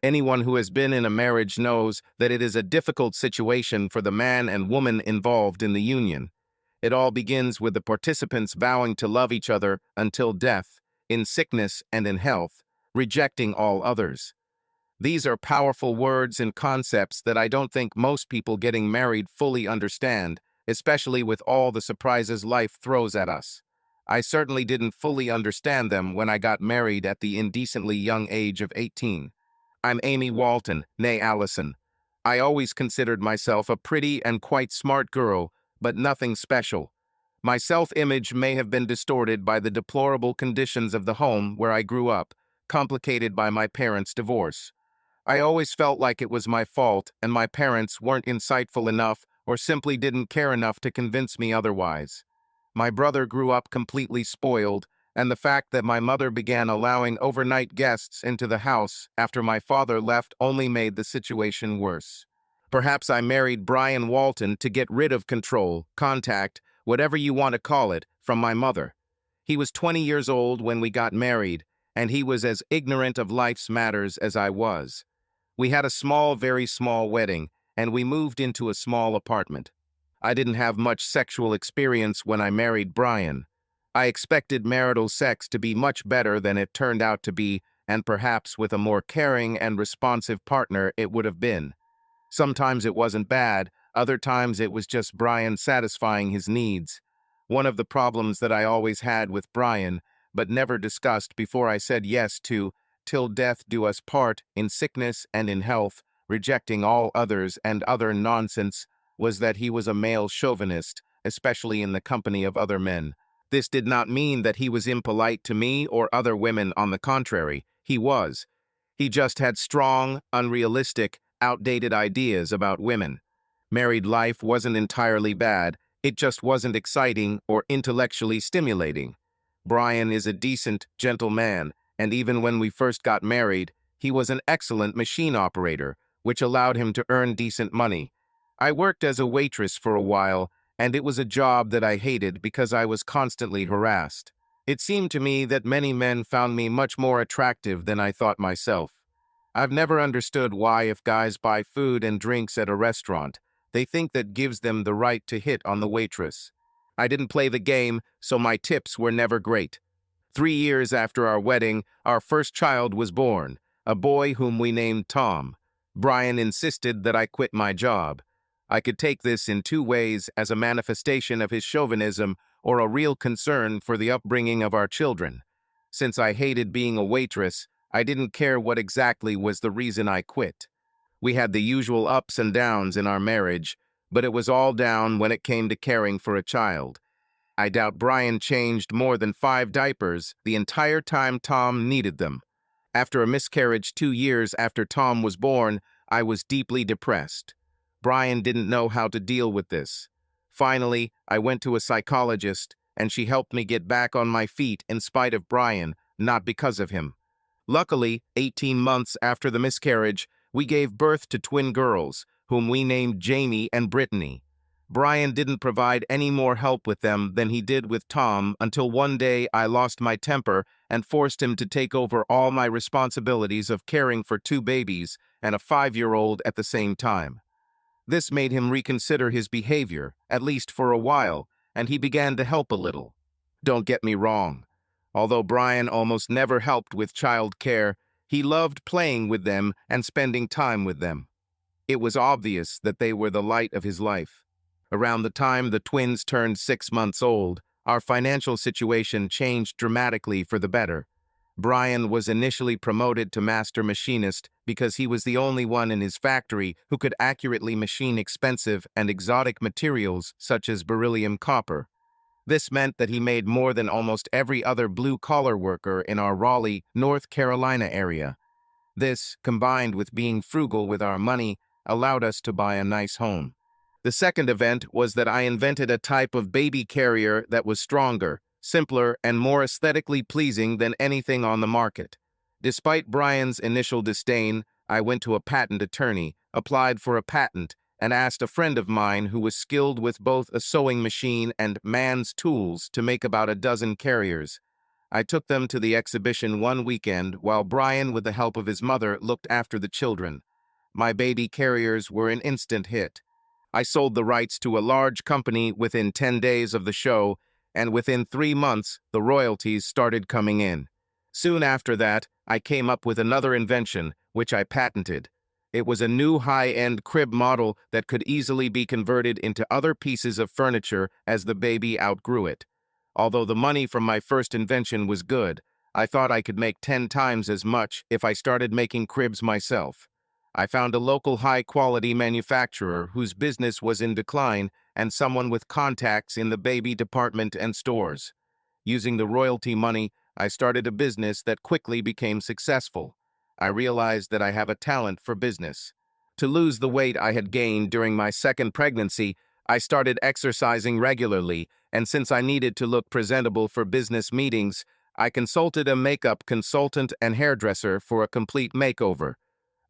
Anyone who has been in a marriage knows that it is a difficult situation for the man and woman involved in the union. It all begins with the participants vowing to love each other until death, in sickness and in health, rejecting all others. These are powerful words and concepts that I don't think most people getting married fully understand, especially with all the surprises life throws at us. I certainly didn't fully understand them when I got married at the indecently young age of 18. I'm Amy Walton, née Allison. I always considered myself a pretty and quite smart girl, but nothing special. My self-image may have been distorted by the deplorable conditions of the home where I grew up, complicated by my parents' divorce. I always felt like it was my fault and my parents weren't insightful enough or simply didn't care enough to convince me otherwise. My brother grew up completely spoiled, and the fact that my mother began allowing overnight guests into the house after my father left only made the situation worse. Perhaps I married Brian Walton to get rid of control, contact, whatever you want to call it, from my mother. He was 20 years old when we got married, and he was as ignorant of life's matters as I was. We had a small, very small wedding, and we moved into a small apartment. I didn't have much sexual experience when I married Brian. I expected marital sex to be much better than it turned out to be, and perhaps with a more caring and responsive partner it would have been. Sometimes it wasn't bad, other times it was just Brian satisfying his needs. One of the problems that I always had with Brian, but never discussed before I said yes to "till death do us part, in sickness and in health, rejecting all others and other nonsense," was that he was a male chauvinist, especially in the company of other men. This did not mean that he was impolite to me or other women. On the contrary, he was. He just had strong, unrealistic, outdated ideas about women. Married life wasn't entirely bad, it just wasn't exciting or intellectually stimulating. Brian is a decent, gentle man, and even when we first got married, he was an excellent machine operator, which allowed him to earn decent money. I worked as a waitress for a while, and it was a job that I hated because I was constantly harassed. It seemed to me that many men found me much more attractive than I thought myself. I've never understood why if guys buy food and drinks at a restaurant, they think that gives them the right to hit on the waitress. I didn't play the game, so my tips were never great. 3 years after our wedding, our first child was born, a boy whom we named Tom. Brian insisted that I quit my job. I could take this in two ways: as a manifestation of his chauvinism or a real concern for the upbringing of our children. Since I hated being a waitress, I didn't care what exactly was the reason I quit. We had the usual ups and downs in our marriage, but it was all down when it came to caring for a child. I doubt Brian changed more than 5 diapers the entire time Tom needed them. After a miscarriage 2 years after Tom was born, I was deeply depressed. Brian didn't know how to deal with this. Finally, I went to a psychologist, and she helped me get back on my feet in spite of Brian, not because of him. Luckily, 18 months after the miscarriage, we gave birth to twin girls, whom we named Jamie and Brittany. Brian didn't provide any more help with them than he did with Tom until one day I lost my temper and forced him to take over all my responsibilities of caring for 2 babies and a 5-year-old at the same time. This made him reconsider his behavior, at least for a while, and he began to help a little. Don't get me wrong. Although Brian almost never helped with child care, he loved playing with them and spending time with them. It was obvious that they were the light of his life. Around the time the twins turned 6 months old, our financial situation changed dramatically for the better. Brian was initially promoted to master machinist because he was the only one in his factory who could accurately machine expensive and exotic materials such as beryllium copper. This meant that he made more than almost every other blue-collar worker in our Raleigh, North Carolina area. This, combined with being frugal with our money, allowed us to buy a nice home. The second event was that I invented a type of baby carrier that was stronger, simpler, and more aesthetically pleasing than anything on the market. Despite Brian's initial disdain, I went to a patent attorney, applied for a patent, and asked a friend of mine who was skilled with both a sewing machine and man's tools to make about a dozen carriers. I took them to the exhibition one weekend while Brian, with the help of his mother, looked after the children. My baby carriers were an instant hit. I sold the rights to a large company within 10 days of the show, and within 3 months, the royalties started coming in. Soon after that, I came up with another invention, which I patented. It was a new high-end crib model that could easily be converted into other pieces of furniture as the baby outgrew it. Although the money from my first invention was good, I thought I could make 10 times as much if I started making cribs myself. I found a local high-quality manufacturer whose business was in decline and someone with contacts in the baby department and stores. Using the royalty money, I started a business that quickly became successful. I realized that I have a talent for business. To lose the weight I had gained during my second pregnancy, I started exercising regularly, and since I needed to look presentable for business meetings, I consulted a makeup consultant and hairdresser for a complete makeover.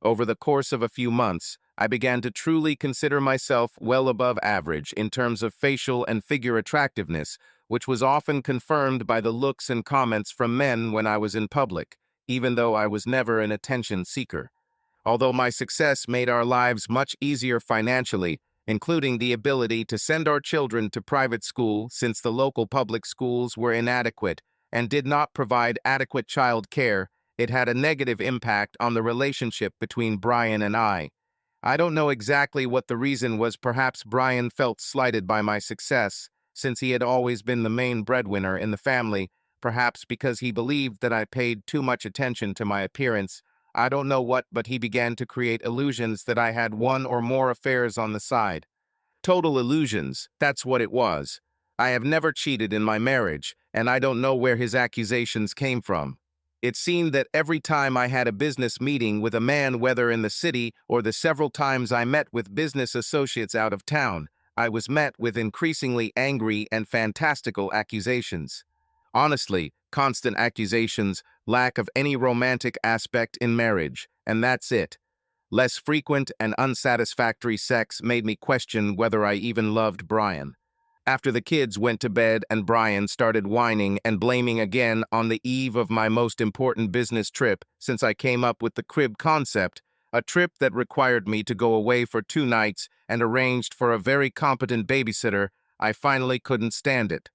Over the course of a few months, I began to truly consider myself well above average in terms of facial and figure attractiveness, which was often confirmed by the looks and comments from men when I was in public, even though I was never an attention seeker. Although my success made our lives much easier financially, including the ability to send our children to private school since the local public schools were inadequate and did not provide adequate child care, it had a negative impact on the relationship between Brian and I. I don't know exactly what the reason was. Perhaps Brian felt slighted by my success, since he had always been the main breadwinner in the family, perhaps because he believed that I paid too much attention to my appearance. I don't know what, but he began to create illusions that I had one or more affairs on the side. Total illusions, that's what it was. I have never cheated in my marriage, and I don't know where his accusations came from. It seemed that every time I had a business meeting with a man, whether in the city or the several times I met with business associates out of town, I was met with increasingly angry and fantastical accusations. Honestly, constant accusations, lack of any romantic aspect in marriage, and that's it. Less frequent and unsatisfactory sex made me question whether I even loved Brian. After the kids went to bed and Brian started whining and blaming again on the eve of my most important business trip since I came up with the crib concept, a trip that required me to go away for 2 nights and arranged for a very competent babysitter, I finally couldn't stand it.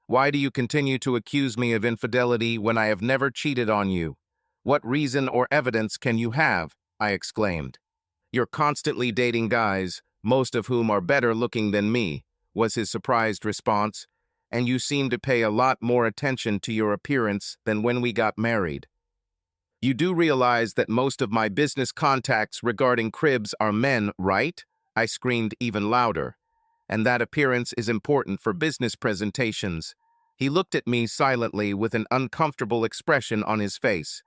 Why do you continue to accuse me of infidelity when I have never cheated on you? What reason or evidence can you have? I exclaimed. You're constantly dating guys, most of whom are better looking than me, was his surprised response, and you seem to pay a lot more attention to your appearance than when we got married. You do realize that most of my business contacts regarding cribs are men, right? I screamed even louder. And that appearance is important for business presentations. He looked at me silently with an uncomfortable expression on his face.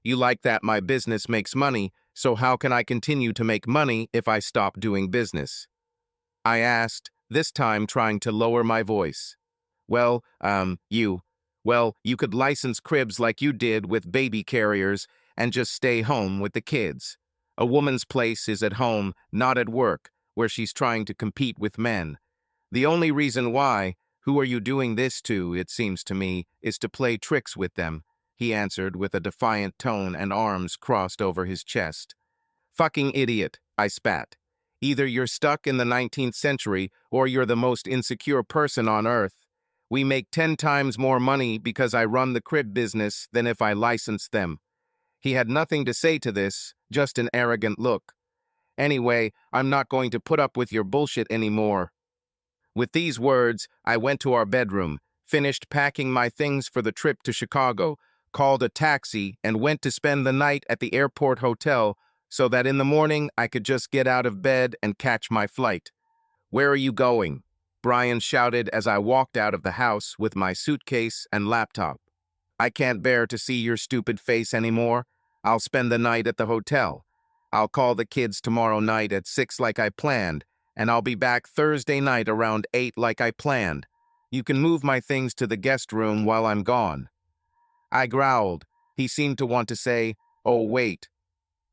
You like that my business makes money, so how can I continue to make money if I stop doing business? I asked, this time trying to lower my voice. Well, you could license cribs like you did with baby carriers and just stay home with the kids. A woman's place is at home, not at work, where she's trying to compete with men. The only reason why, who are you doing this to, it seems to me, is to play tricks with them, he answered with a defiant tone and arms crossed over his chest. Fucking idiot, I spat. Either you're stuck in the 19th century or you're the most insecure person on earth. We make 10 times more money because I run the crib business than if I licensed them. He had nothing to say to this, just an arrogant look. Anyway, I'm not going to put up with your bullshit anymore. With these words, I went to our bedroom, finished packing my things for the trip to Chicago, called a taxi, and went to spend the night at the airport hotel so that in the morning I could just get out of bed and catch my flight. Where are you going? Brian shouted as I walked out of the house with my suitcase and laptop. I can't bear to see your stupid face anymore. I'll spend the night at the hotel. I'll call the kids tomorrow night at 6 like I planned, and I'll be back Thursday night around 8 like I planned. You can move my things to the guest room while I'm gone. I growled. He seemed to want to say, oh, wait.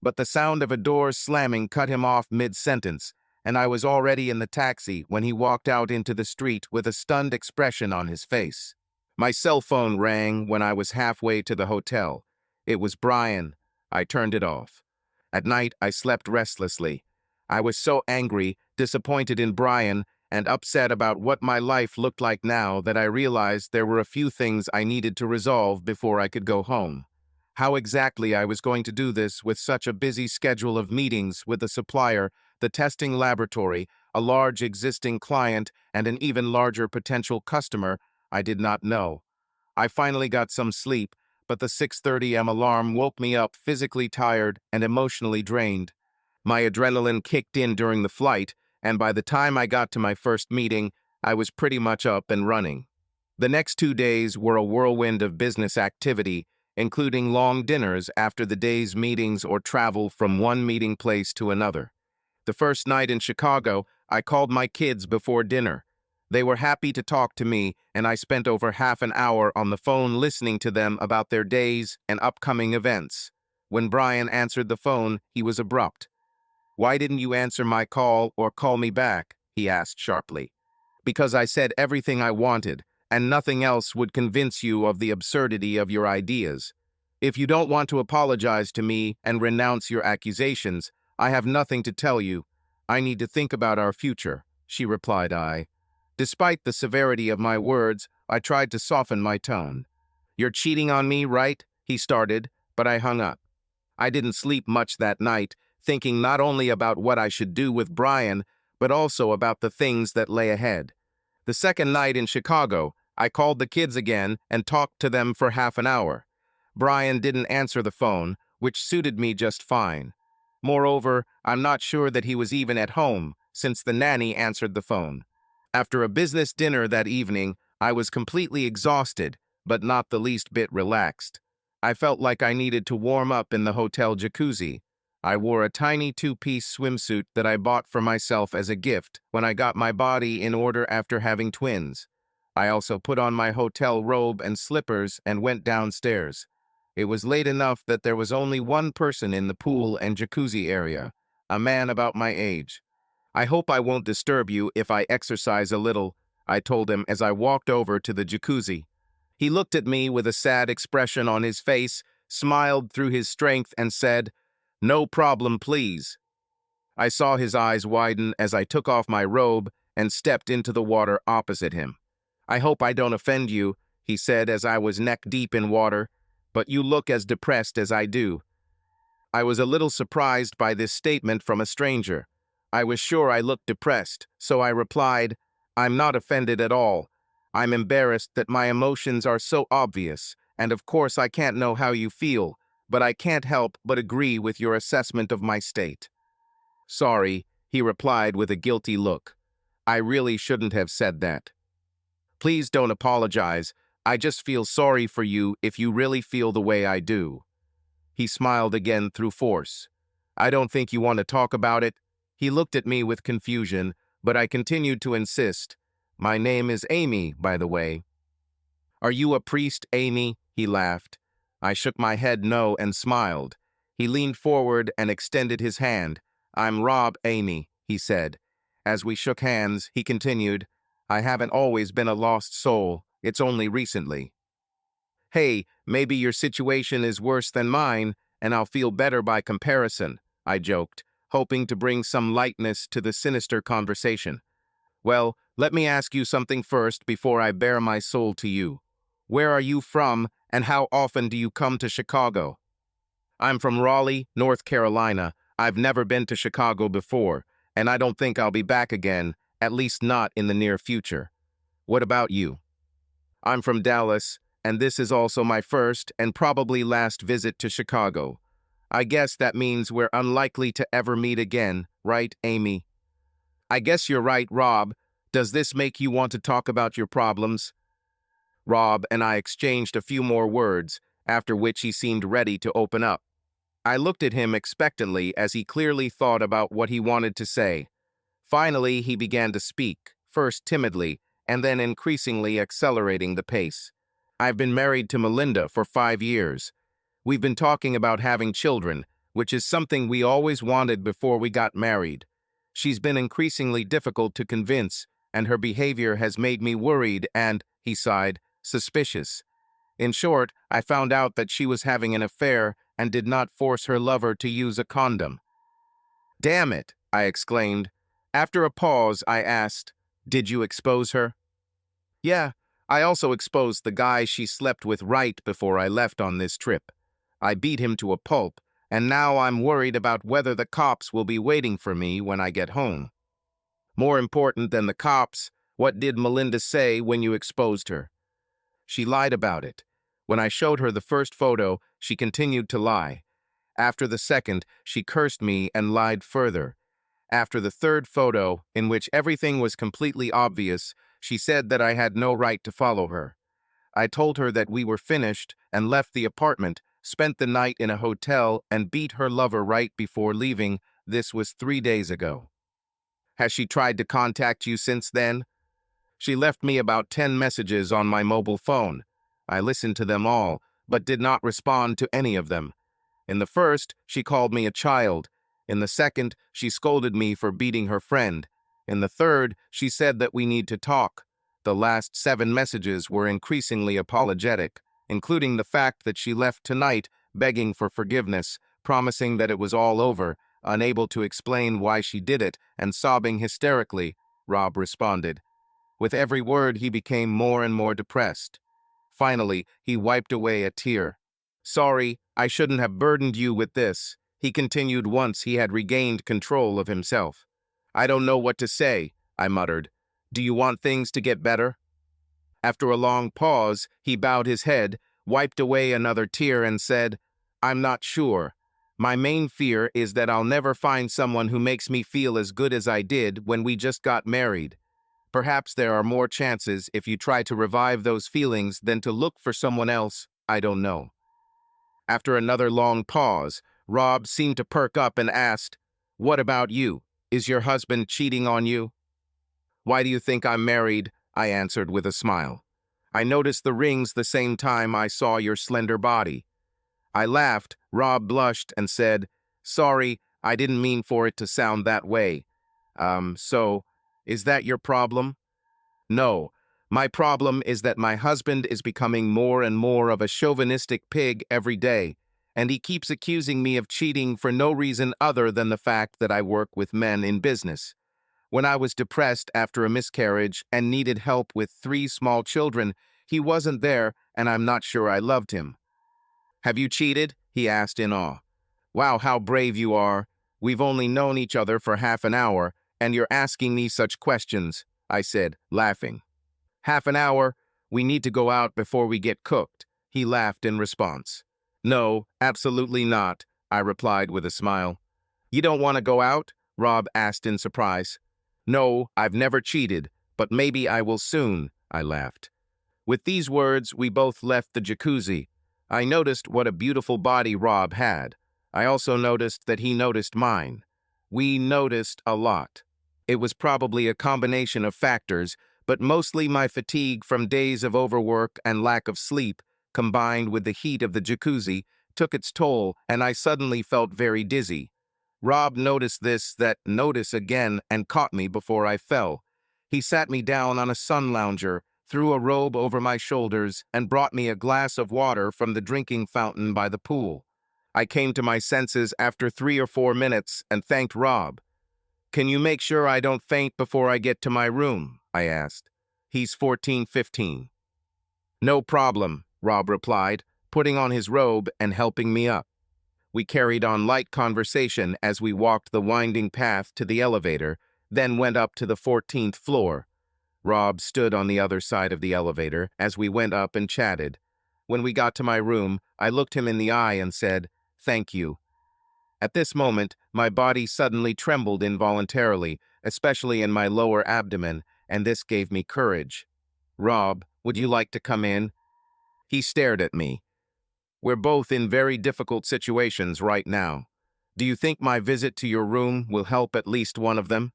But the sound of a door slamming cut him off mid-sentence, and I was already in the taxi when he walked out into the street with a stunned expression on his face. My cell phone rang when I was halfway to the hotel. It was Brian. I turned it off. At night, I slept restlessly. I was so angry, disappointed in Brian, and upset about what my life looked like now that I realized there were a few things I needed to resolve before I could go home. How exactly I was going to do this with such a busy schedule of meetings with the supplier, the testing laboratory, a large existing client, and an even larger potential customer, I did not know. I finally got some sleep, but the 6:30 a.m. alarm woke me up physically tired and emotionally drained. My adrenaline kicked in during the flight, and by the time I got to my first meeting, I was pretty much up and running. The next 2 days were a whirlwind of business activity, including long dinners after the day's meetings or travel from one meeting place to another. The first night in Chicago, I called my kids before dinner. They were happy to talk to me, and I spent over half an hour on the phone listening to them about their days and upcoming events. When Brian answered the phone, he was abrupt. "Why didn't you answer my call or call me back?" he asked sharply. "Because I said everything I wanted, and nothing else would convince you of the absurdity of your ideas. If you don't want to apologize to me and renounce your accusations, I have nothing to tell you. I need to think about our future," she replied. Despite the severity of my words, I tried to soften my tone. "You're cheating on me, right?" he started, but I hung up. I didn't sleep much that night, thinking not only about what I should do with Brian, but also about the things that lay ahead. The second night in Chicago, I called the kids again and talked to them for half an hour. Brian didn't answer the phone, which suited me just fine. Moreover, I'm not sure that he was even at home, since the nanny answered the phone. After a business dinner that evening, I was completely exhausted, but not the least bit relaxed. I felt like I needed to warm up in the hotel jacuzzi. I wore a tiny two-piece swimsuit that I bought for myself as a gift when I got my body in order after having twins. I also put on my hotel robe and slippers and went downstairs. It was late enough that there was only one person in the pool and jacuzzi area, a man about my age. "I hope I won't disturb you if I exercise a little," I told him as I walked over to the jacuzzi. He looked at me with a sad expression on his face, smiled through his strength, and said, "No problem, please." I saw his eyes widen as I took off my robe and stepped into the water opposite him. "I hope I don't offend you," he said as I was neck-deep in water, "but you look as depressed as I do." I was a little surprised by this statement from a stranger. I was sure I looked depressed, so I replied, "I'm not offended at all. I'm embarrassed that my emotions are so obvious, and of course I can't know how you feel, but I can't help but agree with your assessment of my state." "Sorry," he replied with a guilty look. "I really shouldn't have said that." "Please don't apologize. I just feel sorry for you if you really feel the way I do." He smiled again through force. "I don't think you want to talk about it." He looked at me with confusion, but I continued to insist. "My name is Amy, by the way." "Are you a priest, Amy?" he laughed. I shook my head no and smiled. He leaned forward and extended his hand. "I'm Rob, Amy," he said. As we shook hands, he continued, "I haven't always been a lost soul. It's only recently." "Hey, maybe your situation is worse than mine, and I'll feel better by comparison," I joked, hoping to bring some lightness to the sinister conversation. "Well, let me ask you something first before I bare my soul to you. Where are you from, and how often do you come to Chicago?" "I'm from Raleigh, North Carolina. I've never been to Chicago before, and I don't think I'll be back again, at least not in the near future. What about you?" "I'm from Dallas, and this is also my first and probably last visit to Chicago. I guess that means we're unlikely to ever meet again, right, Amy?" "I guess you're right, Rob. Does this make you want to talk about your problems?" Rob and I exchanged a few more words, after which he seemed ready to open up. I looked at him expectantly as he clearly thought about what he wanted to say. Finally, he began to speak, first timidly, and then increasingly accelerating the pace. "I've been married to Melinda for 5 years. We've been talking about having children, which is something we always wanted before we got married. She's been increasingly difficult to convince, and her behavior has made me worried and," he sighed, suspicious. In short, I found out that she was having an affair and did not force her lover to use a condom. "Damn it!" I exclaimed. After a pause, I asked, "Did you expose her?" "Yeah, I also exposed the guy she slept with right before I left on this trip. I beat him to a pulp, and now I'm worried about whether the cops will be waiting for me when I get home." "More important than the cops, what did Melinda say when you exposed her?" "She lied about it. When I showed her the first photo, she continued to lie. After the second, she cursed me and lied further. After the third photo, in which everything was completely obvious, she said that I had no right to follow her. I told her that we were finished and left the apartment, spent the night in a hotel, and beat her lover right before leaving. This was 3 days ago." "Has she tried to contact you since then?" "She left me about 10 messages on my mobile phone. I listened to them all, but did not respond to any of them. In the first, she called me a child. In the second, she scolded me for beating her friend. In the third, she said that we need to talk. The last 7 messages were increasingly apologetic, including the fact that she left tonight begging for forgiveness, promising that it was all over, unable to explain why she did it, and sobbing hysterically," Rob responded. With every word, he became more and more depressed. Finally, he wiped away a tear. "Sorry, I shouldn't have burdened you with this," he continued once he had regained control of himself. "I don't know what to say," I muttered. "Do you want things to get better?" After a long pause, he bowed his head, wiped away another tear, and said, "I'm not sure. My main fear is that I'll never find someone who makes me feel as good as I did when we just got married. Perhaps there are more chances if you try to revive those feelings than to look for someone else. I don't know." After another long pause, Rob seemed to perk up and asked, "What about you? Is your husband cheating on you?" "Why do you think I'm married?" I answered with a smile. "I noticed the rings the same time I saw your slender body." I laughed. Rob blushed and said, "Sorry, I didn't mean for it to sound that way. So, is that your problem?" "No. My problem is that my husband is becoming more and more of a chauvinistic pig every day, and he keeps accusing me of cheating for no reason other than the fact that I work with men in business. When I was depressed after a miscarriage and needed help with 3 small children, he wasn't there, and I'm not sure I loved him." "Have you cheated?" he asked in awe. "Wow, how brave you are. We've only known each other for half an hour, and you're asking me such questions," I said, laughing. "Half an hour? We need to go out before we get cooked," he laughed in response. "No, absolutely not," I replied with a smile. "You don't want to go out?" Rob asked in surprise. "No, I've never cheated, but maybe I will soon," I laughed. With these words, we both left the jacuzzi. I noticed what a beautiful body Rob had. I also noticed that he noticed mine. We noticed a lot. It was probably a combination of factors, but mostly my fatigue from days of overwork and lack of sleep, combined with the heat of the jacuzzi, took its toll, and I suddenly felt very dizzy. Rob noticed notice again, and caught me before I fell. He sat me down on a sun lounger, threw a robe over my shoulders, and brought me a glass of water from the drinking fountain by the pool. I came to my senses after 3 or 4 minutes and thanked Rob. "Can you make sure I don't faint before I get to my room?" I asked. "He's 14-15. "No problem," Rob replied, putting on his robe and helping me up. We carried on light conversation as we walked the winding path to the elevator, then went up to the 14th floor. Rob stood on the other side of the elevator as we went up and chatted. When we got to my room, I looked him in the eye and said, "Thank you." At this moment, my body suddenly trembled involuntarily, especially in my lower abdomen, and this gave me courage. "Rob, would you like to come in?" He stared at me. "We're both in very difficult situations right now. Do you think my visit to your room will help at least one of them?"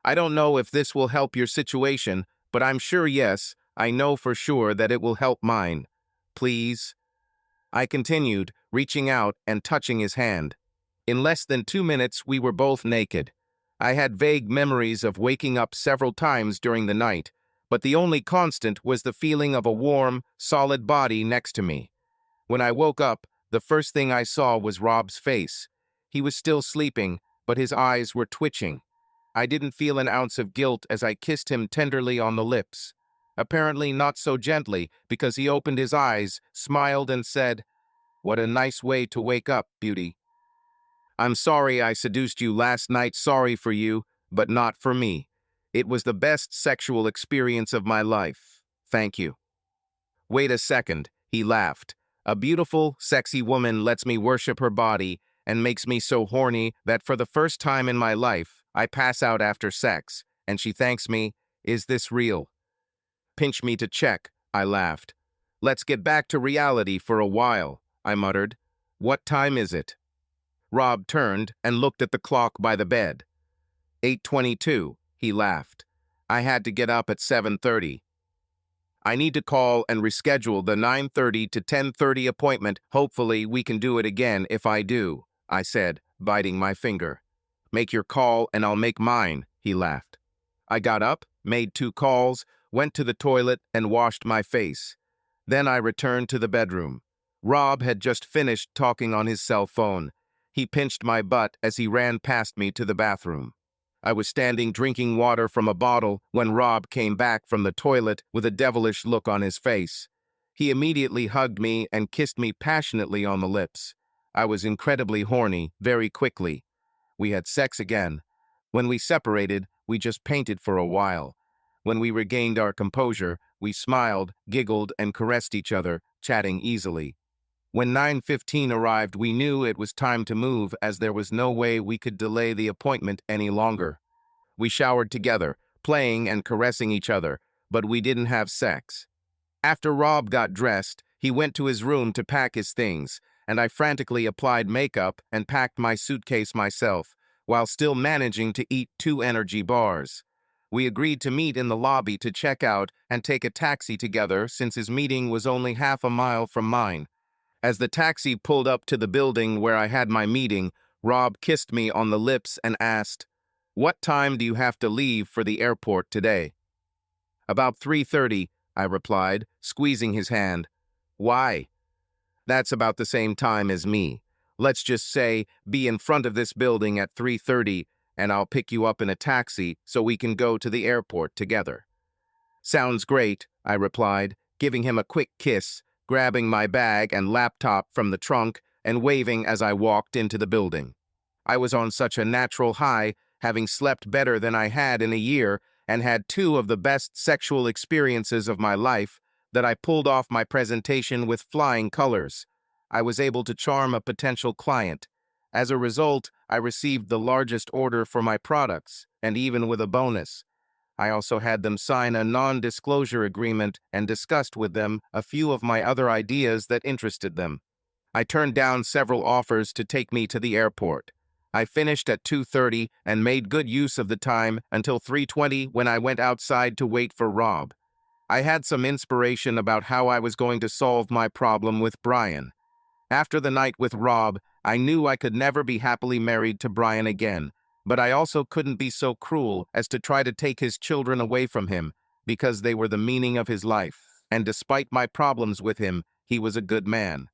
"I don't know if this will help your situation, but I'm sure yes, I know for sure that it will help mine. Please?" I continued, reaching out and touching his hand. In less than 2 minutes, we were both naked. I had vague memories of waking up several times during the night, but the only constant was the feeling of a warm, solid body next to me. When I woke up, the first thing I saw was Rob's face. He was still sleeping, but his eyes were twitching. I didn't feel an ounce of guilt as I kissed him tenderly on the lips. Apparently not so gently, because he opened his eyes, smiled, and said, "What a nice way to wake up, beauty. I'm sorry I seduced you last night, sorry for you, but not for me. It was the best sexual experience of my life. Thank you." "Wait a second," he laughed. "A beautiful, sexy woman lets me worship her body and makes me so horny that for the first time in my life, I pass out after sex, and she thanks me. Is this real?" "Pinch me to check," I laughed. "Let's get back to reality for a while," I muttered. "What time is it?" Rob turned and looked at the clock by the bed. 8:22, he laughed. "I had to get up at 7:30. I need to call and reschedule the 9:30 to 10:30 appointment. Hopefully we can do it again if I do," I said, biting my finger. "Make your call and I'll make mine," he laughed. I got up, made 2 calls, went to the toilet and washed my face. Then I returned to the bedroom. Rob had just finished talking on his cell phone. He pinched my butt as he ran past me to the bathroom. I was standing drinking water from a bottle when Rob came back from the toilet with a devilish look on his face. He immediately hugged me and kissed me passionately on the lips. I was incredibly horny very quickly. We had sex again. When we separated, we just painted for a while. When we regained our composure, we smiled, giggled, and caressed each other, chatting easily. When 9:15 arrived, we knew it was time to move as there was no way we could delay the appointment any longer. We showered together, playing and caressing each other, but we didn't have sex. After Rob got dressed, he went to his room to pack his things, and I frantically applied makeup and packed my suitcase myself, while still managing to eat 2 energy bars. We agreed to meet in the lobby to check out and take a taxi together since his meeting was only half a mile from mine. As the taxi pulled up to the building where I had my meeting, Rob kissed me on the lips and asked, "What time do you have to leave for the airport today?" "About 3:30, I replied, squeezing his hand. "Why?" "That's about the same time as me. Let's just say, be in front of this building at 3:30, and I'll pick you up in a taxi so we can go to the airport together." "Sounds great," I replied, giving him a quick kiss, grabbing my bag and laptop from the trunk and waving as I walked into the building. I was on such a natural high, having slept better than I had in a year and had 2 of the best sexual experiences of my life, that I pulled off my presentation with flying colors. I was able to charm a potential client. As a result, I received the largest order for my products, and even with a bonus. I also had them sign a non-disclosure agreement and discussed with them a few of my other ideas that interested them. I turned down several offers to take me to the airport. I finished at 2:30 and made good use of the time until 3:20 when I went outside to wait for Rob. I had some inspiration about how I was going to solve my problem with Brian. After the night with Rob, I knew I could never be happily married to Brian again, but I also couldn't be so cruel as to try to take his children away from him, because they were the meaning of his life, and despite my problems with him, he was a good man.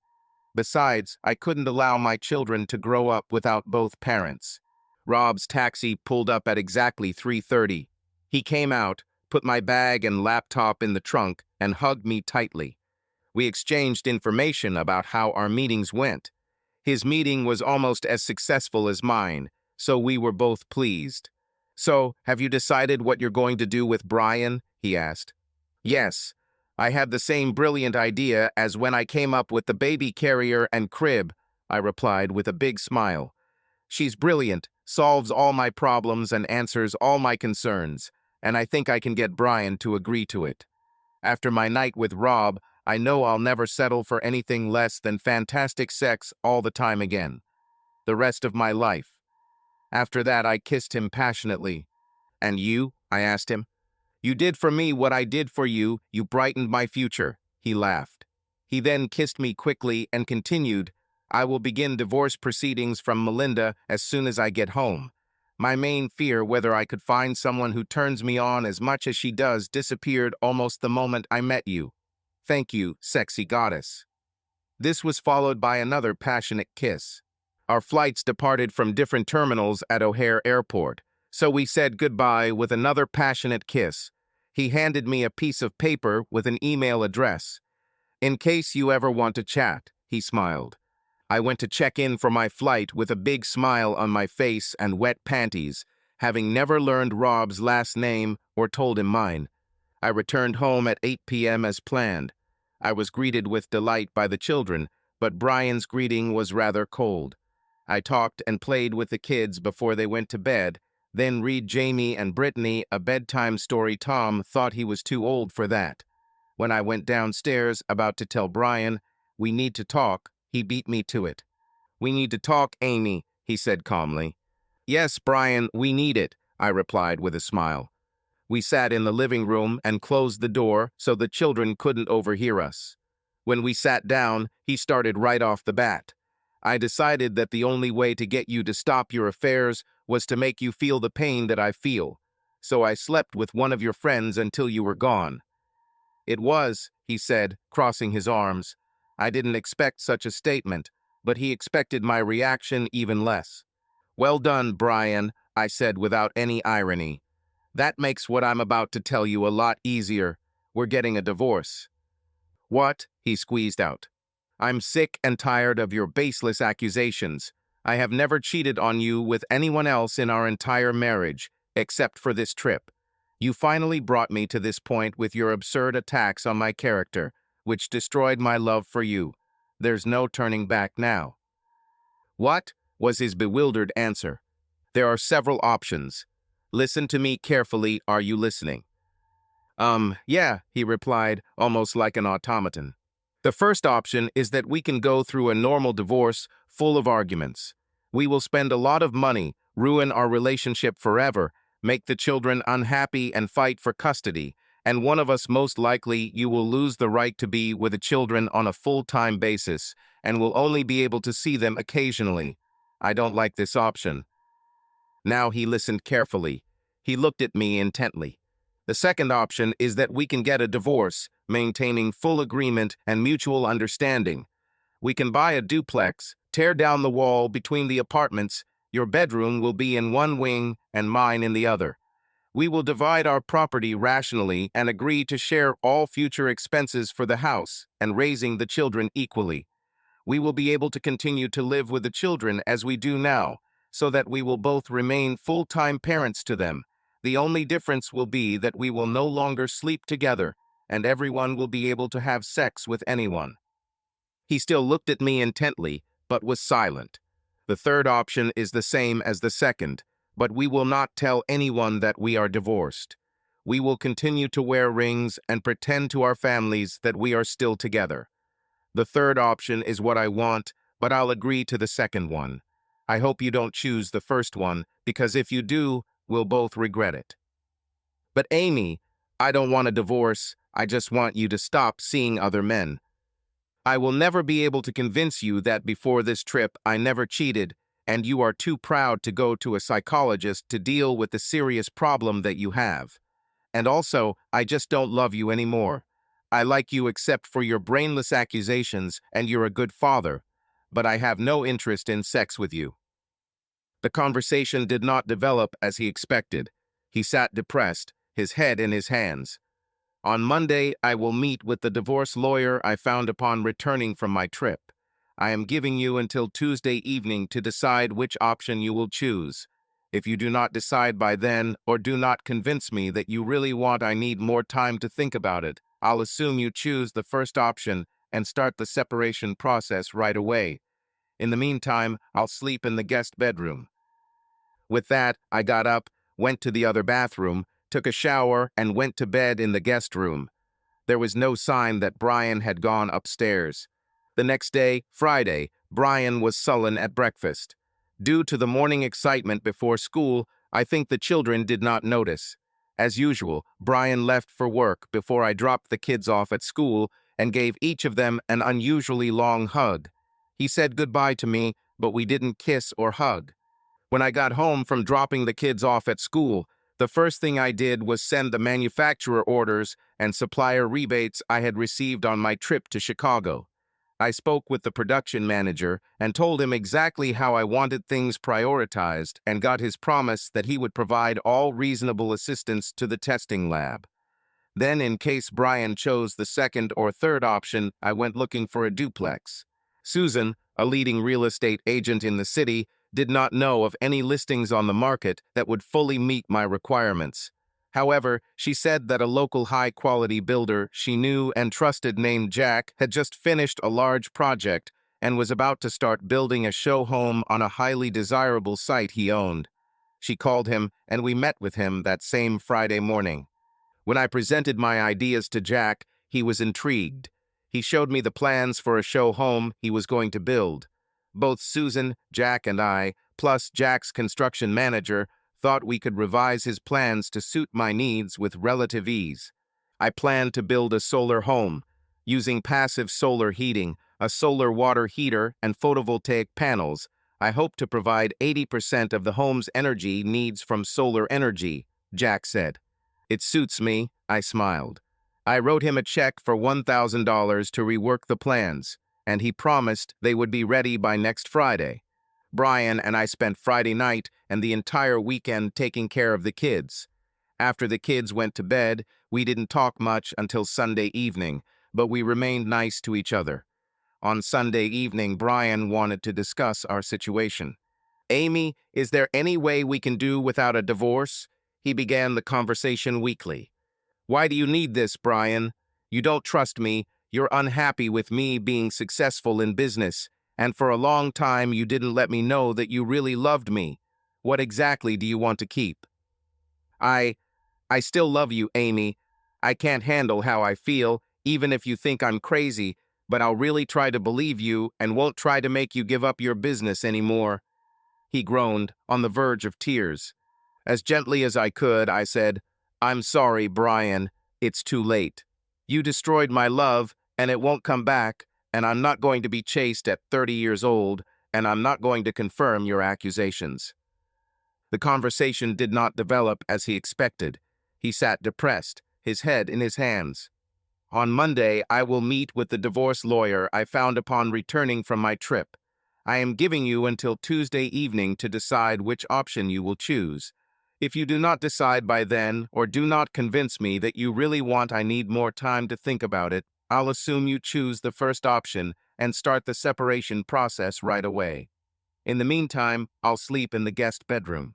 Besides, I couldn't allow my children to grow up without both parents. Rob's taxi pulled up at exactly 3:30. He came out, put my bag and laptop in the trunk, and hugged me tightly. We exchanged information about how our meetings went. His meeting was almost as successful as mine, so we were both pleased. "So, have you decided what you're going to do with Brian?" he asked. "Yes. I had the same brilliant idea as when I came up with the baby carrier and crib," I replied with a big smile. "She's brilliant, solves all my problems and answers all my concerns, and I think I can get Brian to agree to it. After my night with Rob, I know I'll never settle for anything less than fantastic sex all the time again. The rest of my life." After that, I kissed him passionately. "And you?" I asked him. "You did for me what I did for you. You brightened my future." He laughed. He then kissed me quickly and continued, "I will begin divorce proceedings from Melinda as soon as I get home. My main fear, whether I could find someone who turns me on as much as she does, disappeared almost the moment I met you. Thank you, sexy goddess. This was followed by another passionate kiss. Our flights departed from different terminals at O'Hare Airport, so we said goodbye with another passionate kiss. He handed me a piece of paper with an email address. In case you ever want to chat, he smiled. I went to check in for my flight with a big smile on my face and wet panties, having never learned Rob's last name or told him mine. I returned home at 8 p.m. as planned. I was greeted with delight by the children, but Brian's greeting was rather cold. I talked and played with the kids before they went to bed, then read Jamie and Brittany a bedtime story. Tom thought he was too old for that. When I went downstairs about to tell Brian, "We need to talk," he beat me to it. "We need to talk, Amy," he said calmly. "Yes, Brian, we need it," I replied with a smile. We sat in the living room and closed the door so the children couldn't overhear us. When we sat down, he started right off the bat. "I decided that the only way to get you to stop your affairs was to make you feel the pain that I feel. So I slept with one of your friends until you were gone." "It was," he said, crossing his arms. I didn't expect such a statement, but he expected my reaction even less. "Well done, Brian," I said without any irony. "That makes what I'm about to tell you a lot easier. We're getting a divorce." "What?" he squeezed out. "I'm sick and tired of your baseless accusations. I have never cheated on you with anyone else in our entire marriage, except for this trip. You finally brought me to this point with your absurd attacks on my character, which destroyed my love for you. There's no turning back now." "What?" was his bewildered answer. "There are several options. Listen to me carefully. Are you listening?" Yeah, he replied, almost like an automaton. "The first option is that we can go through a normal divorce full of arguments. We will spend a lot of money, ruin our relationship forever, make the children unhappy and fight for custody, and one of us, most likely, you will lose the right to be with the children on a full-time basis and will only be able to see them occasionally. I don't like this option." Now he listened carefully. He looked at me intently. "The second option is that we can get a divorce, maintaining full agreement and mutual understanding. We can buy a duplex, tear down the wall between the apartments. Your bedroom will be in one wing and mine in the other. We will divide our property rationally and agree to share all future expenses for the house and raising the children equally. We will be able to continue to live with the children as we do now, so that we will both remain full-time parents to them. The only difference will be that we will no longer sleep together, and everyone will be able to have sex with anyone." He still looked at me intently, but was silent. "The third option is the same as the second, but we will not tell anyone that we are divorced. We will continue to wear rings and pretend to our families that we are still together. The third option is what I want, but I'll agree to the second one. I hope you don't choose the first one, because if you do, we'll both regret it." "But Amy, I don't want a divorce. I just want you to stop seeing other men." "I will never be able to convince you that before this trip I never cheated, and you are too proud to go to a psychologist to deal with the serious problem that you have. And also, I just don't love you anymore. I like you except for your brainless accusations, and you're a good father, but I have no interest in sex with you." The conversation did not develop as he expected. He sat depressed, his head in his hands. "On Monday, I will meet with the divorce lawyer I found upon returning from my trip. I am giving you until Tuesday evening to decide which option you will choose. If you do not decide by then, or do not convince me that you really want I need more time to think about it, I'll assume you choose the first option and start the separation process right away. In the meantime, I'll sleep in the guest bedroom." With that, I got up, went to the other bathroom, took a shower, and went to bed in the guest room. There was no sign that Brian had gone upstairs. The next day, Friday, Brian was sullen at breakfast. Due to the morning excitement before school, I think the children did not notice. As usual, Brian left for work before I dropped the kids off at school and gave each of them an unusually long hug. He said goodbye to me, but we didn't kiss or hug. When I got home from dropping the kids off at school, the first thing I did was send the manufacturer orders and supplier rebates I had received on my trip to Chicago. I spoke with the production manager and told him exactly how I wanted things prioritized and got his promise that he would provide all reasonable assistance to the testing lab. Then, in case Brian chose the second or third option, I went looking for a duplex. Susan, a leading real estate agent in the city, did not know of any listings on the market that would fully meet my requirements. However, she said that a local high-quality builder she knew and trusted named Jack had just finished a large project and was about to start building a show home on a highly desirable site he owned. She called him, and we met with him that same Friday morning. When I presented my ideas to Jack, he was intrigued. He showed me the plans for a show home he was going to build. Both Susan, Jack, and I, plus Jack's construction manager, thought we could revise his plans to suit my needs with relative ease. I planned to build a solar home, using passive solar heating, a solar water heater, and photovoltaic panels. I hope to provide 80% of the home's energy needs from solar energy, Jack said. It suits me, I smiled. I wrote him a check for $1,000 to rework the plans, and he promised they would be ready by next Friday. Brian and I spent Friday night and the entire weekend taking care of the kids. After the kids went to bed, we didn't talk much until Sunday evening, but we remained nice to each other. On Sunday evening, Brian wanted to discuss our situation. "Amy, is there any way we can do without a divorce?" He began the conversation weakly. "Why do you need this, Brian? You don't trust me, you're unhappy with me being successful in business, and for a long time you didn't let me know that you really loved me. What exactly do you want to keep?" I still love you, Amy. I can't handle how I feel, even if you think I'm crazy, but I'll really try to believe you and won't try to make you give up your business anymore." He groaned, on the verge of tears. As gently as I could, I said, "I'm sorry, Brian. It's too late. You destroyed my love, and it won't come back, and I'm not going to be chased at 30 years old, and I'm not going to confirm your accusations." The conversation did not develop as he expected. He sat depressed, his head in his hands. "On Monday, I will meet with the divorce lawyer I found upon returning from my trip. I am giving you until Tuesday evening to decide which option you will choose. If you do not decide by then, or do not convince me that you really want I need more time to think about it, I'll assume you choose the first option and start the separation process right away. In the meantime, I'll sleep in the guest bedroom."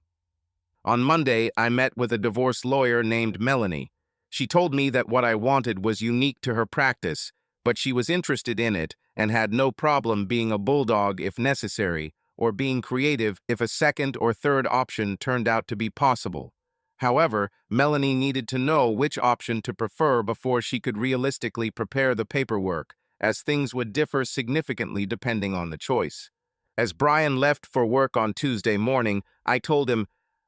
On Monday, I met with a divorce lawyer named Melanie. She told me that what I wanted was unique to her practice, but she was interested in it and had no problem being a bulldog if necessary, or being creative if a second or third option turned out to be possible. However, Melanie needed to know which option to prefer before she could realistically prepare the paperwork, as things would differ significantly depending on the choice. As Brian left for work on Tuesday morning, I told him,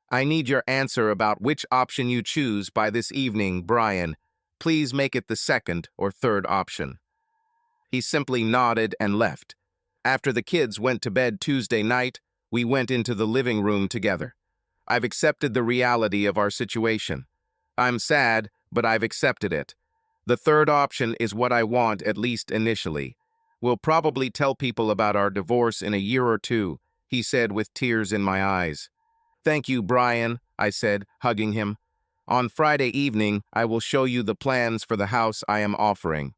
"I need your answer about which option you choose by this evening, Brian. Please make it the second or third option." He simply nodded and left. After the kids went to bed Tuesday night, we went into the living room together. I've accepted the reality of our situation. I'm sad, but I've accepted it. The third option is what I want, at least initially. We'll probably tell people about our divorce in a year or two, he said with tears in my eyes. "Thank you, Brian," I said, hugging him. "On Friday evening, I will show you the plans for the house I am offering."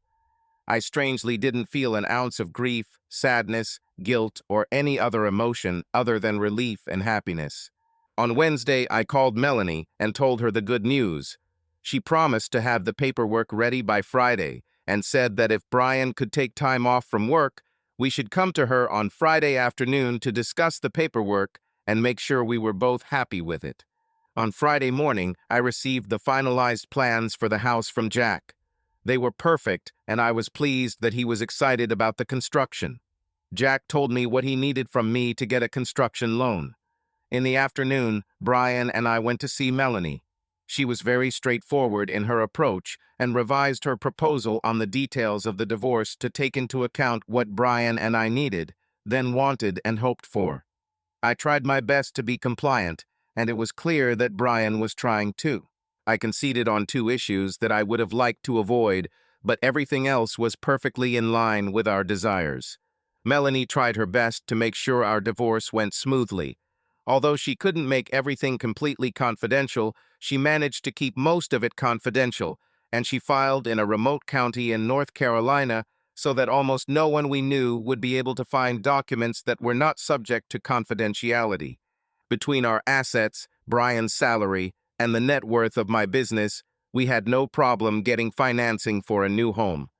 I strangely didn't feel an ounce of grief, sadness, guilt, or any other emotion other than relief and happiness. On Wednesday, I called Melanie and told her the good news. She promised to have the paperwork ready by Friday and said that if Brian could take time off from work, we should come to her on Friday afternoon to discuss the paperwork and make sure we were both happy with it. On Friday morning, I received the finalized plans for the house from Jack. They were perfect, and I was pleased that he was excited about the construction. Jack told me what he needed from me to get a construction loan. In the afternoon, Brian and I went to see Melanie. She was very straightforward in her approach and revised her proposal on the details of the divorce to take into account what Brian and I needed, then wanted and hoped for. I tried my best to be compliant, and it was clear that Brian was trying too. I conceded on two issues that I would have liked to avoid, but everything else was perfectly in line with our desires. Melanie tried her best to make sure our divorce went smoothly. Although she couldn't make everything completely confidential, she managed to keep most of it confidential, and she filed in a remote county in North Carolina so that almost no one we knew would be able to find documents that were not subject to confidentiality. Between our assets, Brian's salary, and the net worth of my business, we had no problem getting financing for a new home.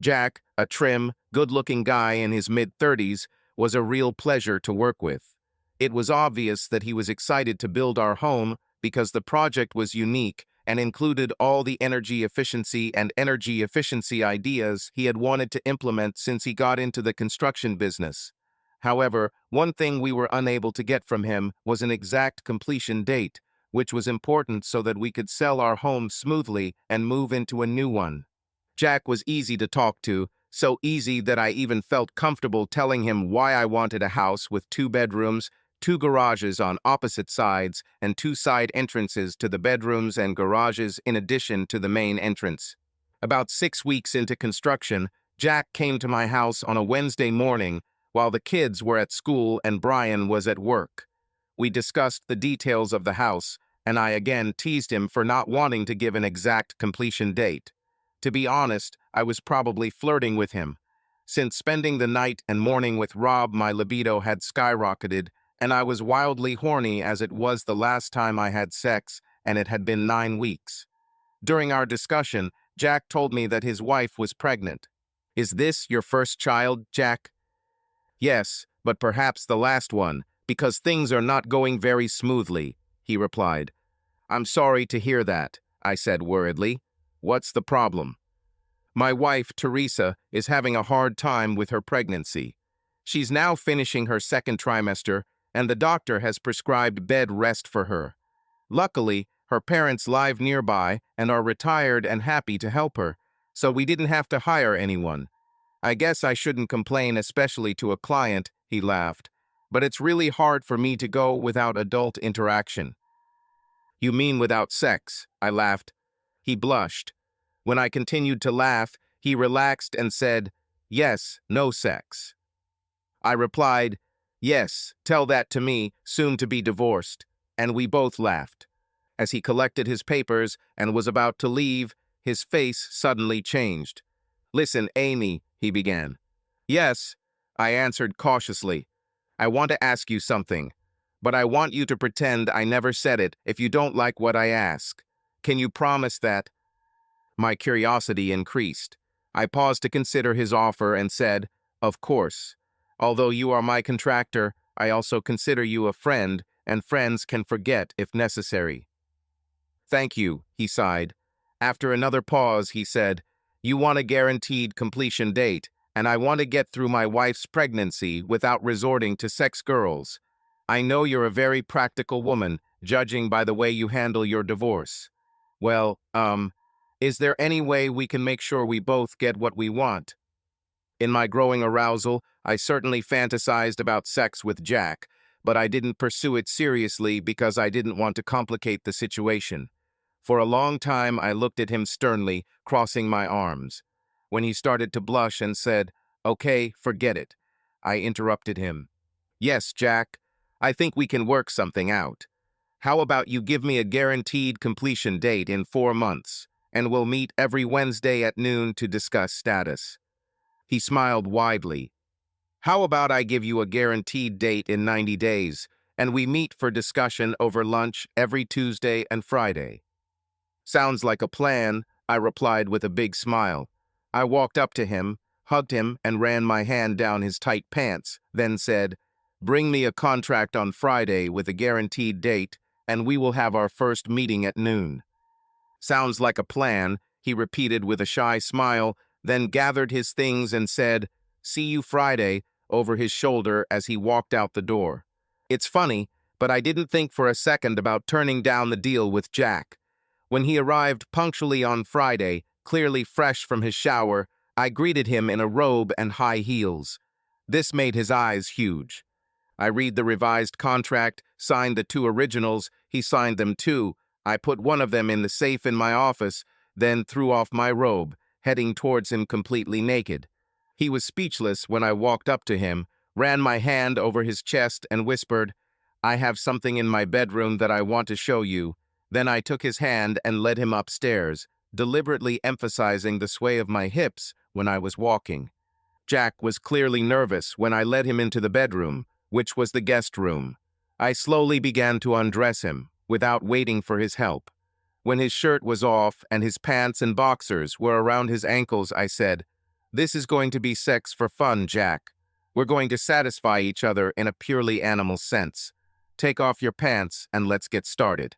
Jack, a trim, good-looking guy in his mid-30s, was a real pleasure to work with. It was obvious that he was excited to build our home because the project was unique and included all the energy efficiency ideas he had wanted to implement since he got into the construction business. However, one thing we were unable to get from him was an exact completion date, which was important so that we could sell our home smoothly and move into a new one. Jack was easy to talk to, so easy that I even felt comfortable telling him why I wanted a house with 2 bedrooms, 2 garages on opposite sides, and 2 side entrances to the bedrooms and garages in addition to the main entrance. About 6 weeks into construction, Jack came to my house on a Wednesday morning while the kids were at school and Brian was at work. We discussed the details of the house, and I again teased him for not wanting to give an exact completion date. To be honest, I was probably flirting with him. Since spending the night and morning with Rob, my libido had skyrocketed, and I was wildly horny as it was the last time I had sex, and it had been 9 weeks. During our discussion, Jack told me that his wife was pregnant. "Is this your first child, Jack?" "Yes, but perhaps the last one, because things are not going very smoothly," he replied. "I'm sorry to hear that," I said worriedly. "What's the problem?" "My wife, Teresa, is having a hard time with her pregnancy. She's now finishing her second trimester, and the doctor has prescribed bed rest for her. Luckily, her parents live nearby and are retired and happy to help her, so we didn't have to hire anyone. I guess I shouldn't complain, especially to a client," he laughed. "But it's really hard for me to go without adult interaction." "You mean without sex?" I laughed. He blushed. When I continued to laugh, he relaxed and said, "Yes, no sex." I replied, "Yes, tell that to me, soon to be divorced," and we both laughed. As he collected his papers and was about to leave, his face suddenly changed. "Listen, Amy," he began. "Yes," I answered cautiously. "I want to ask you something, but I want you to pretend I never said it if you don't like what I ask. Can you promise that?" My curiosity increased. I paused to consider his offer and said, "Of course. Although you are my contractor, I also consider you a friend, and friends can forget if necessary." "Thank you," he sighed. After another pause, he said, "You want a guaranteed completion date, and I want to get through my wife's pregnancy without resorting to sex girls. I know you're a very practical woman, judging by the way you handle your divorce. Well, is there any way we can make sure we both get what we want?" In my growing arousal, I certainly fantasized about sex with Jack, but I didn't pursue it seriously because I didn't want to complicate the situation. For a long time, I looked at him sternly, crossing my arms. When he started to blush and said, "Okay, forget it," I interrupted him. "Yes, Jack, I think we can work something out. How about you give me a guaranteed completion date in 4 months, and we'll meet every Wednesday at noon to discuss status." He smiled widely. "How about I give you a guaranteed date in 90 days, and we meet for discussion over lunch every Tuesday and Friday?" "Sounds like a plan," I replied with a big smile. I walked up to him, hugged him, and ran my hand down his tight pants, then said, "Bring me a contract on Friday with a guaranteed date, and we will have our first meeting at noon." "Sounds like a plan," he repeated with a shy smile, then gathered his things and said, "See you Friday," over his shoulder as he walked out the door. It's funny, but I didn't think for a second about turning down the deal with Jack. When he arrived punctually on Friday, clearly fresh from his shower, I greeted him in a robe and high heels. This made his eyes huge. I read the revised contract, signed the two originals, he signed them too. I put one of them in the safe in my office, then threw off my robe, heading towards him completely naked. He was speechless when I walked up to him, ran my hand over his chest and whispered, "I have something in my bedroom that I want to show you." Then I took his hand and led him upstairs, deliberately emphasizing the sway of my hips when I was walking. Jack was clearly nervous when I led him into the bedroom, which was the guest room. I slowly began to undress him, without waiting for his help. When his shirt was off and his pants and boxers were around his ankles, I said, "This is going to be sex for fun, Jack. We're going to satisfy each other in a purely animal sense. Take off your pants and let's get started."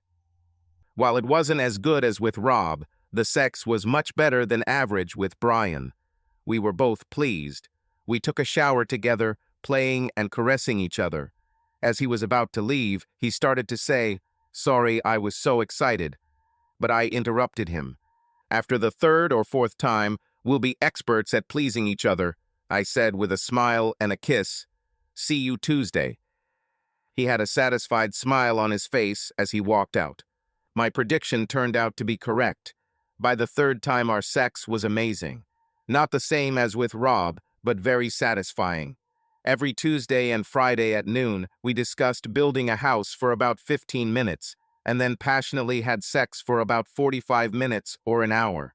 While it wasn't as good as with Rob, the sex was much better than average with Brian. We were both pleased. We took a shower together, playing and caressing each other. As he was about to leave, he started to say, "Sorry, I was so excited." But I interrupted him. "After the third or fourth time, we'll be experts at pleasing each other," I said with a smile and a kiss. "See you Tuesday." He had a satisfied smile on his face as he walked out. My prediction turned out to be correct. By the third time, our sex was amazing. Not the same as with Rob, but very satisfying. Every Tuesday and Friday at noon, we discussed building a house for about 15 minutes, and then passionately had sex for about 45 minutes or an hour.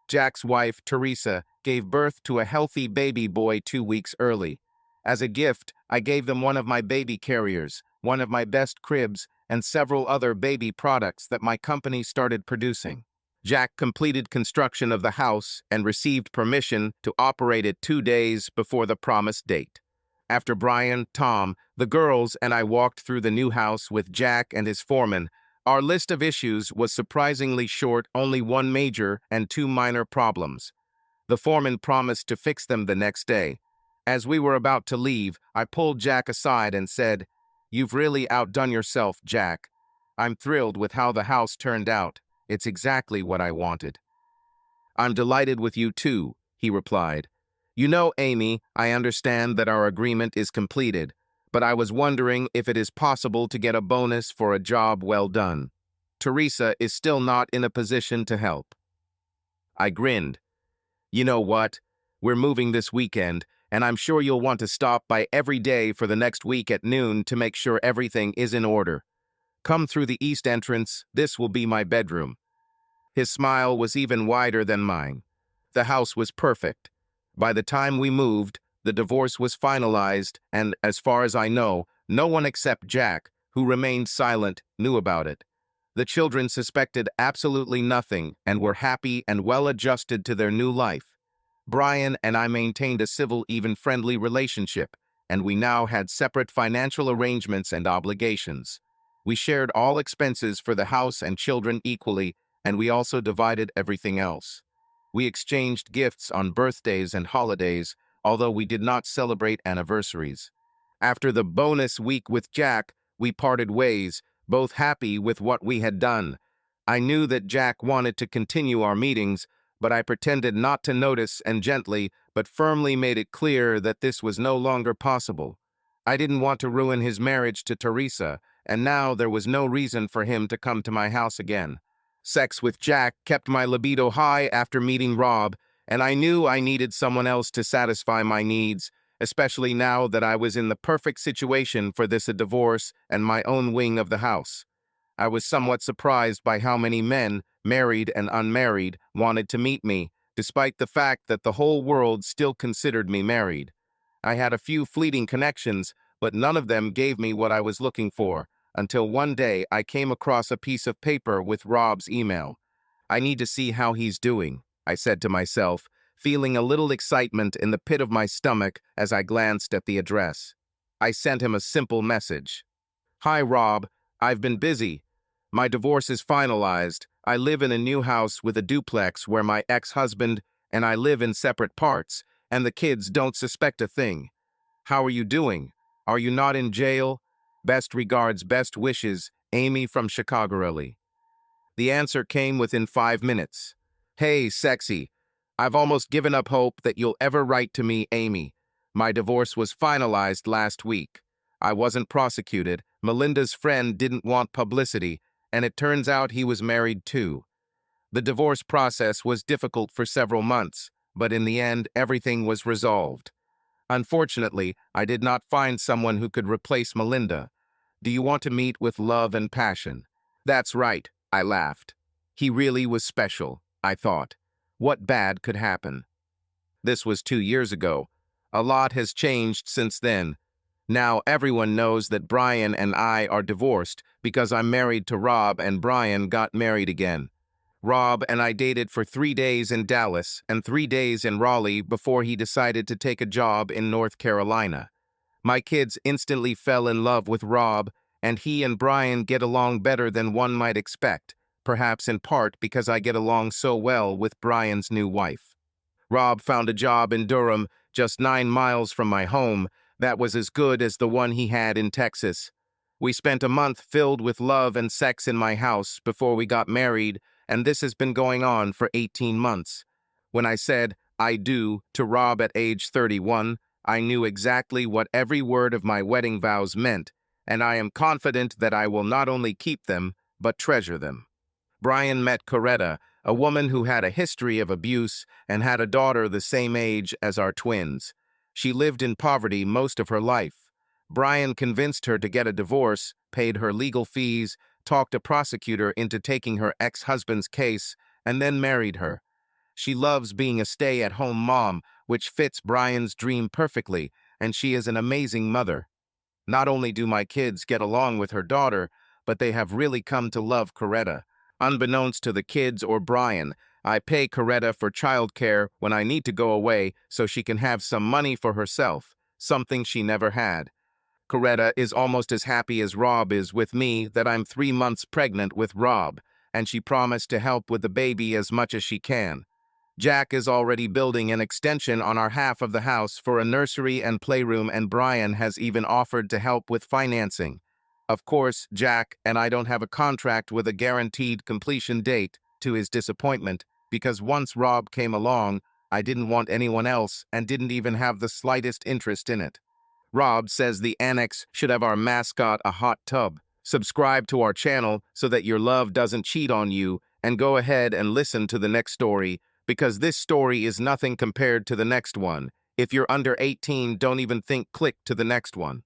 Jack's wife, Teresa, gave birth to a healthy baby boy 2 weeks early. As a gift, I gave them one of my baby carriers, one of my best cribs, and several other baby products that my company started producing. Jack completed construction of the house and received permission to operate it 2 days before the promised date. After Brian, Tom, the girls, and I walked through the new house with Jack and his foreman, our list of issues was surprisingly short, only one major and two minor problems. The foreman promised to fix them the next day. As we were about to leave, I pulled Jack aside and said, "You've really outdone yourself, Jack. I'm thrilled with how the house turned out. It's exactly what I wanted." "I'm delighted with you too," he replied. "You know, Amy, I understand that our agreement is completed, but I was wondering if it is possible to get a bonus for a job well done. Teresa is still not in a position to help." I grinned. "You know what? We're moving this weekend, and I'm sure you'll want to stop by every day for the next week at noon to make sure everything is in order. Come through the east entrance. This will be my bedroom." His smile was even wider than mine. The house was perfect. By the time we moved, the divorce was finalized, and as far as I know, no one except Jack, who remained silent, knew about it. The children suspected absolutely nothing and were happy and well adjusted to their new life. Brian and I maintained a civil, even friendly relationship, and we now had separate financial arrangements and obligations. We shared all expenses for the house and children equally, and we also divided everything else. We exchanged gifts on birthdays and holidays, although we did not celebrate anniversaries. After the bonus week with Jack, we parted ways, both happy with what we had done. I knew that Jack wanted to continue our meetings, but I pretended not to notice and gently but firmly made it clear that this was no longer possible. I didn't want to ruin his marriage to Teresa, and now there was no reason for him to come to my house again. Sex with Jack kept my libido high after meeting Rob, and I knew I needed someone else to satisfy my needs, especially now that I was in the perfect situation for this, a divorce and my own wing of the house. I was somewhat surprised by how many men, married and unmarried, wanted to meet me, despite the fact that the whole world still considered me married. I had a few fleeting connections, but none of them gave me what I was looking for, until one day I came across a piece of paper with Rob's email. "I need to see how he's doing," I said to myself, feeling a little excitement in the pit of my stomach as I glanced at the address. I sent him a simple message. "Hi, Rob. I've been busy. My divorce is finalized. I live in a new house with a duplex where my ex-husband and I live in separate parts, and the kids don't suspect a thing. How are you doing? Are you not in jail? Best regards, best wishes, Amy from Chicago." The answer came within 5 minutes. "Hey, sexy. I've almost given up hope that you'll ever write to me, Amy. My divorce was finalized last week. I wasn't prosecuted. Melinda's friend didn't want publicity, and it turns out he was married too. The divorce process was difficult for several months, but in the end, everything was resolved. Unfortunately, I did not find someone who could replace Melinda. Do you want to meet with love and passion? That's right, I laughed. He really was special, I thought. What bad could happen? This was 2 years ago. A lot has changed since then. Now everyone knows that Brian and I are divorced because I'm married to Rob and Brian got married again. Rob and I dated for 3 days in Dallas and 3 days in Raleigh before he decided to take a job in North Carolina. My kids instantly fell in love with Rob, and he and Brian get along better than one might expect, perhaps in part because I get along so well with Brian's new wife. Rob found a job in Durham, just 9 miles from my home, that was as good as the one he had in Texas. We spent a month filled with love and sex in my house before we got married, and this has been going on for 18 months. When I said "I do" to Rob at age 31, I knew exactly what every word of my wedding vows meant, and I am confident that I will not only keep them, but treasure them. Brian met Coretta, a woman who had a history of abuse and had a daughter the same age as our twins. She lived in poverty most of her life. Brian convinced her to get a divorce, paid her legal fees, talked a prosecutor into taking her ex-husband's case, and then married her. She loves being a stay-at-home mom, which fits Brian's dream perfectly, and she is an amazing mother. Not only do my kids get along with her daughter, but they have really come to love Coretta. Unbeknownst to the kids or Brian, I pay Coretta for childcare when I need to go away so she can have some money for herself, something she never had. Coretta is almost as happy as Rob is with me that I'm 3 months pregnant with Rob, and she promised to help with the baby as much as she can. Jack is already building an extension on our half of the house for a nursery and playroom, and Brian has even offered to help with financing. Of course, Jack and I don't have a contract with a guaranteed completion date, to his disappointment, because once Rob came along, I didn't want anyone else and didn't even have the slightest interest in it. Rob says the annex should have our mascot a hot tub. Subscribe to our channel so that your love doesn't cheat on you, and go ahead and listen to the next story, because this story is nothing compared to the next one. If you're under 18, don't even think click to the next one.